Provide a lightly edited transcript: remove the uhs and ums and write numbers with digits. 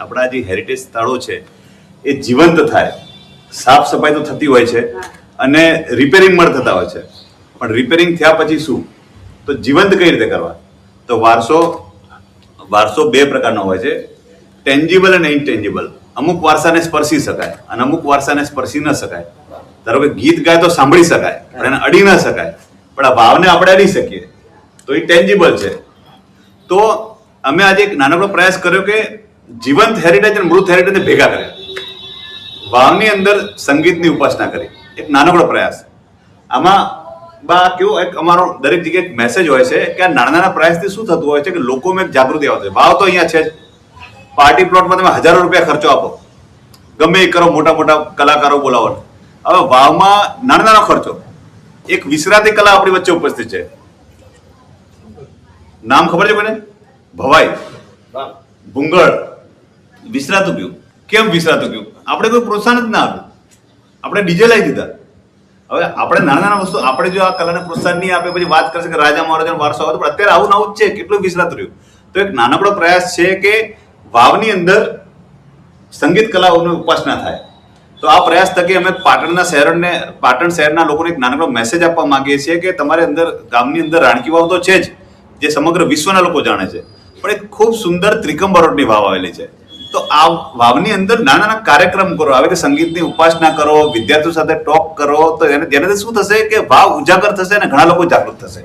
આપણા જે હેરિટેજ સ્થળો છે એ જીવંત થાય, સાફ સફાઈ તો થતી હોય છે અને રિપેરિંગ પણ થતા હોય છે, પણ રિપેરિંગ થયા પછી શું, તો જીવંત કઈ રીતે કરવા? તો વારસો બે પ્રકારનો હોય છે, ટેન્જિબલ અને ઇનટેન્જિબલ. અમુક વારસાને સ્પર્શી શકાય અને અમુક વારસાને સ્પર્શી ન શકાય. ધારો કે ગીત ગાય તો સાંભળી શકાય પણ એને અડી ન શકાય, પણ આ ભાવને આપણે અડી શકીએ તો એ ટેન્જિબલ છે. તો અમે આજે એક નાનકડો પ્રયાસ કર્યો કે જીવંત હેરિટેજ અને મૃત હેરિટેજને ભેગા કર્યા. વાવની અંદર સંગીતની ઉપાસના કરી, એક નાનકડો પ્રયાસ. આમાં કેવું એક અમારો દરેક જગ્યાએ એક મેસેજ હોય છે કે આ નાના નાના પ્રયાસથી શું થતું હોય છે કે લોકોમાં એક જાગૃતિ આવતી હોય. વાવ તો અહીંયા છે જ, પાર્ટી પ્લોટમાં તમે હજારો રૂપિયા ખર્ચો આપો, ગમે એ કરો, મોટા મોટા કલાકારો બોલાવો. હવે વાવમાં નાનો નાનો ખર્ચો, એક વિસરાતી કલા આપણી વચ્ચે ઉપસ્થિત છે. નામ ખબર છે કોને? ભવાઈ, ભૂંગળ. વિસરાતું ગયું. કેમ વિસરાતું ગયું? આપણે કોઈ પ્રોત્સાહન જ ના આપ્યું, આપણે ડીજે લાવી દીધા. હવે આપણે નાના નાના વસ્તુ, આપણે જો આ કલાને પ્રોત્સાહન નહીં આપે પછી વાત કરશે કે રાજા મહારાજાનો વારસો આવે, પણ અત્યારે આવું નવું જ છે, કેટલું વિસરાતું રહ્યું. તો એક નાનકડો પ્રયાસ છે કે વાવની અંદર સંગીત કલાઓની ઉપાસના થાય. તો આ પ્રયાસ થકી અમે પાટણ શહેરના લોકોને એક નાનકડો મેસેજ આપવા માંગીએ છીએ કે તમારે અંદર ગામની અંદર રાણકી વાવ તો છે જ, જે સમગ્ર વિશ્વના લોકો જાણે છે, પણ એક ખૂબ સુંદર ત્રિકંબરોટની વાવ આવેલી છે. તો આ વાવની અંદર નાના નાના કાર્યક્રમ કરો, આવી રીતે સંગીતની ઉપાસના કરો, વિદ્યાર્થીઓ સાથે ટોક કરો, તો જેનાથી શું થશે કે વાવ ઉજાગર થશે અને ઘણા લોકો જાગૃત થશે.